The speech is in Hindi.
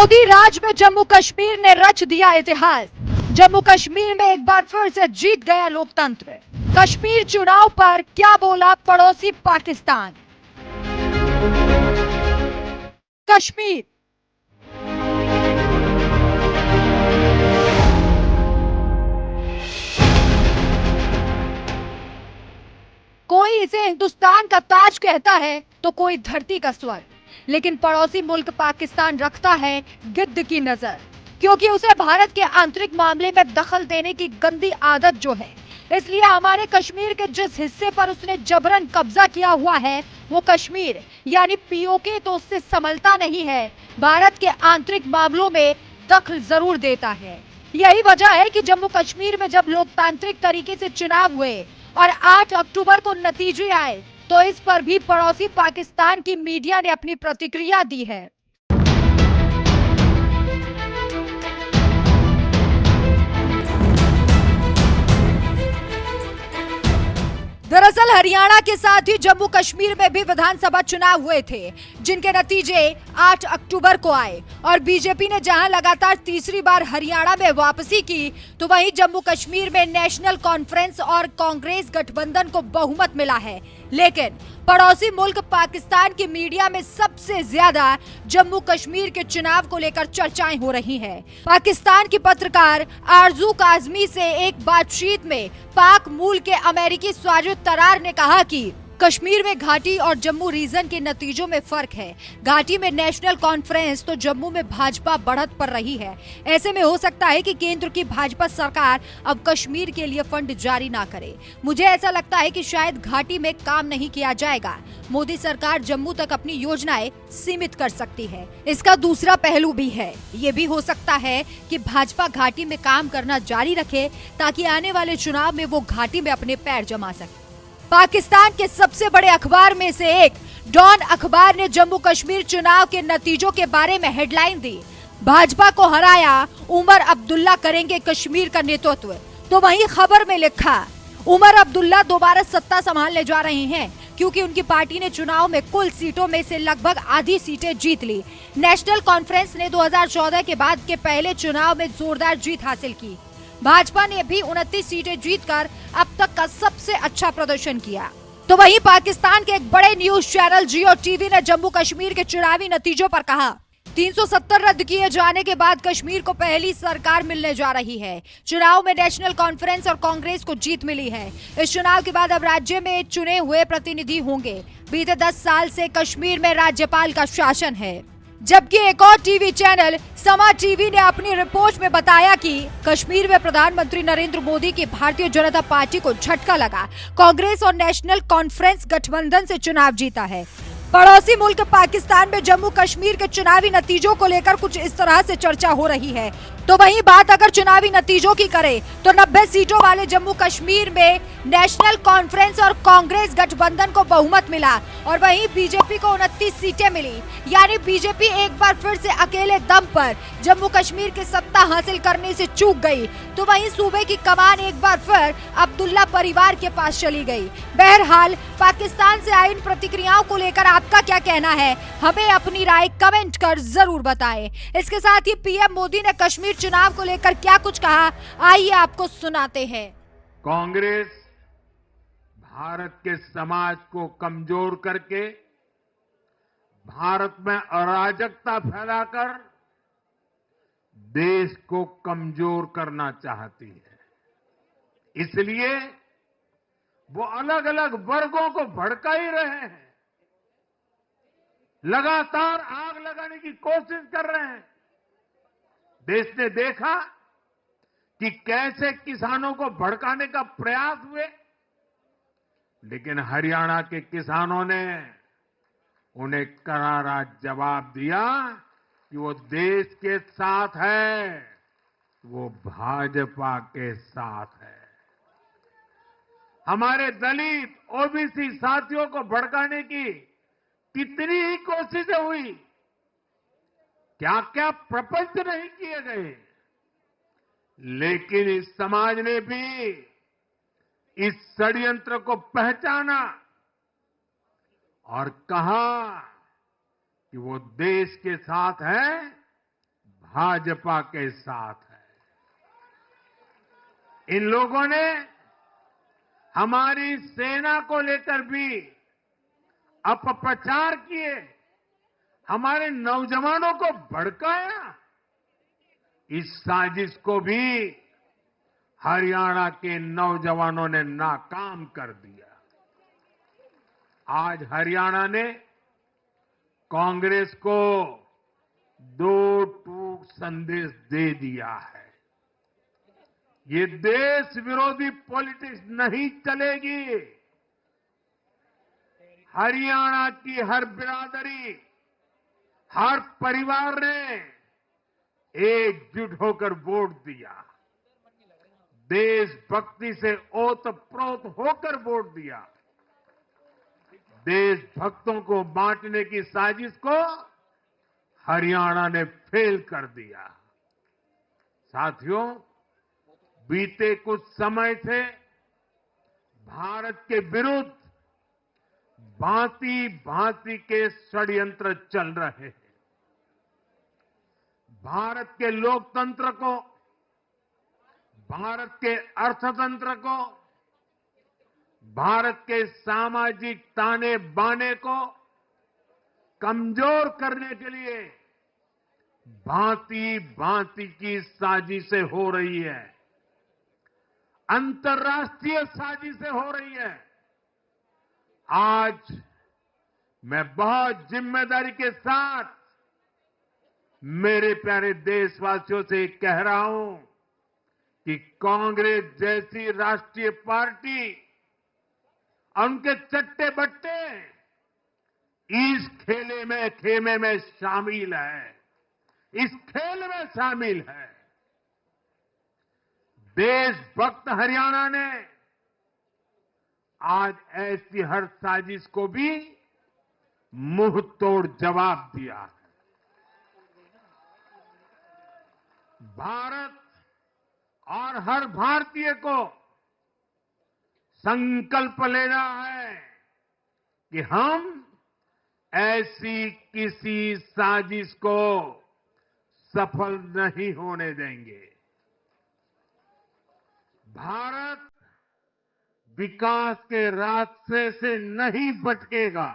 मोदी राज में जम्मू कश्मीर ने रच दिया इतिहास। जम्मू कश्मीर में एक बार फिर से जीत गया लोकतंत्र। कश्मीर चुनाव पर क्या बोला पड़ोसी पाकिस्तान। कश्मीर कोई इसे हिंदुस्तान का ताज कहता है तो कोई धरती का स्वर्ग, लेकिन पड़ोसी मुल्क पाकिस्तान रखता है गिद्ध की नजर, क्योंकि उसे भारत के आंतरिक मामले में दखल देने की गंदी आदत जो है। इसलिए हमारे कश्मीर के जिस हिस्से पर उसने जबरन कब्जा किया हुआ है वो कश्मीर यानी पीओके तो उससे संभलता नहीं है, भारत के आंतरिक मामलों में दखल जरूर देता है। यही वजह है कि जम्मू कश्मीर में जब लोकतांत्रिक तरीके से चुनाव हुए और 8 अक्टूबर को नतीजे आए तो इस पर भी पड़ोसी पाकिस्तान की मीडिया ने अपनी प्रतिक्रिया दी है। दरअसल हरियाणा के साथ ही जम्मू कश्मीर में भी विधानसभा चुनाव हुए थे, जिनके नतीजे 8 अक्टूबर को आए और बीजेपी ने जहां लगातार तीसरी बार हरियाणा में वापसी की, तो वहीं जम्मू कश्मीर में नेशनल कॉन्फ्रेंस और कांग्रेस गठबंधन को बहुमत मिला है। लेकिन पड़ोसी मुल्क पाकिस्तान की मीडिया में सबसे ज्यादा जम्मू कश्मीर के चुनाव को लेकर चर्चाएं हो रही हैं। पाकिस्तान की पत्रकार आरजू काजमी से एक बातचीत में पाक मूल के अमेरिकी साजिद तरार ने कहा कि कश्मीर में घाटी और जम्मू रीजन के नतीजों में फर्क है। घाटी में नेशनल कॉन्फ्रेंस तो जम्मू में भाजपा बढ़त पर रही है। ऐसे में हो सकता है कि केंद्र की भाजपा सरकार अब कश्मीर के लिए फंड जारी ना करे। मुझे ऐसा लगता है कि शायद घाटी में काम नहीं किया जाएगा। मोदी सरकार जम्मू तक अपनी योजनाएं सीमित कर सकती है। इसका दूसरा पहलू भी है, ये भी हो सकता है कि भाजपा घाटी में काम करना जारी रखे ताकि आने वाले चुनाव में वो घाटी में अपने पैर जमा सके। पाकिस्तान के सबसे बड़े अखबार में से एक डॉन अखबार ने जम्मू कश्मीर चुनाव के नतीजों के बारे में हेडलाइन दी, भाजपा को हराया, उमर अब्दुल्ला करेंगे कश्मीर का नेतृत्व। तो वहीं खबर में लिखा, उमर अब्दुल्ला दोबारा सत्ता संभालने जा रहे हैं क्योंकि उनकी पार्टी ने चुनाव में कुल सीटों में से लगभग आधी सीटें जीत ली। नेशनल कॉन्फ्रेंस ने 2014 के बाद के पहले चुनाव में जोरदार जीत हासिल की। भाजपा ने भी 29 सीटें जीतकर अब तक का सबसे अच्छा प्रदर्शन किया। तो वहीं पाकिस्तान के एक बड़े न्यूज चैनल जियो टीवी ने जम्मू कश्मीर के चुनावी नतीजों पर कहा, 370 रद्द किए जाने के बाद कश्मीर को पहली सरकार मिलने जा रही है। चुनाव में नेशनल कॉन्फ्रेंस और कांग्रेस को जीत मिली है। इस चुनाव के बाद अब राज्य में चुने हुए प्रतिनिधि होंगे। बीते 10 साल से कश्मीर में राज्यपाल का शासन है। जबकि एक और टीवी चैनल समा टीवी ने अपनी रिपोर्ट में बताया कि कश्मीर में प्रधानमंत्री नरेंद्र मोदी की भारतीय जनता पार्टी को झटका लगा। कांग्रेस और नेशनल कॉन्फ्रेंस गठबंधन से चुनाव जीता है। पड़ोसी मुल्क पाकिस्तान में जम्मू कश्मीर के चुनावी नतीजों को लेकर कुछ इस तरह से चर्चा हो रही है। तो वहीं बात अगर चुनावी नतीजों की करें तो 90 सीटों वाले जम्मू कश्मीर में नेशनल कॉन्फ्रेंस और कांग्रेस गठबंधन को बहुमत मिला और वहीं बीजेपी को 29 सीटें मिली। यानी बीजेपी एक बार फिर से अकेले दम पर जम्मू कश्मीर की सत्ता हासिल करने से चूक गई। तो वहीं सूबे की कमान एक बार फिर अब्दुल्ला परिवार के पास चली गई। बहरहाल पाकिस्तान से आई इन प्रतिक्रियाओं को लेकर आपका क्या कहना है, हमें अपनी राय कमेंट कर जरूर बताएं। इसके साथ ही पीएम मोदी ने कश्मीर चुनाव को लेकर क्या कुछ कहा, आइए आपको सुनाते हैं। कांग्रेस भारत के समाज को कमजोर करके भारत में अराजकता फैलाकर देश को कमजोर करना चाहती है। इसलिए वो अलग अलग वर्गों को भड़का ही रहे हैं, लगातार आग लगाने की कोशिश कर रहे हैं। देश ने देखा कि कैसे किसानों को भड़काने का प्रयास हुए, लेकिन हरियाणा के किसानों ने उन्हें करारा जवाब दिया कि वो देश के साथ है, वो भाजपा के साथ है। हमारे दलित ओबीसी साथियों को भड़काने की कितनी ही कोशिशें हुई, क्या क्या प्रपंच नहीं किए गए, लेकिन इस समाज ने भी इस षड्यंत्र को पहचाना और कहा कि वो देश के साथ है भाजपा के साथ है। इन लोगों ने हमारी सेना को लेकर भी अपप्रचार किए, हमारे नौजवानों को भड़काया। इस साजिश को भी हरियाणा के नौजवानों ने नाकाम कर दिया। आज हरियाणा ने कांग्रेस को दो टूक संदेश दे दिया है। ये देश विरोधी पॉलिटिक्स नहीं चलेगी। हरियाणा की हर बिरादरी, हर परिवार ने एकजुट होकर वोट दिया, देशभक्ति से ओतप्रोत होकर वोट दिया। देशभक्तों को बांटने की साजिश को हरियाणा ने फेल कर दिया। साथियों, बीते कुछ समय से भारत के विरुद्ध भांति भांति के षड्यंत्र चल रहे हैं। भारत के लोकतंत्र को, भारत के अर्थतंत्र को, भारत के सामाजिक ताने बाने को कमजोर करने के लिए भांति भांति की साजिशें हो रही है, अंतर्राष्ट्रीय साजिशें हो रही है। आज मैं बहुत जिम्मेदारी के साथ मेरे प्यारे देशवासियों से कह रहा हूं कि कांग्रेस जैसी राष्ट्रीय पार्टी और उनके चट्टे बट्टे इस खेमे में शामिल है, इस खेल में शामिल है। देशभक्त हरियाणा ने आज ऐसी हर साजिश को भी मुंह तोड़ जवाब दिया है। भारत और हर भारतीय को संकल्प लेना है कि हम ऐसी किसी साजिश को सफल नहीं होने देंगे। भारत विकास के रास्ते से नहीं भटकेगा।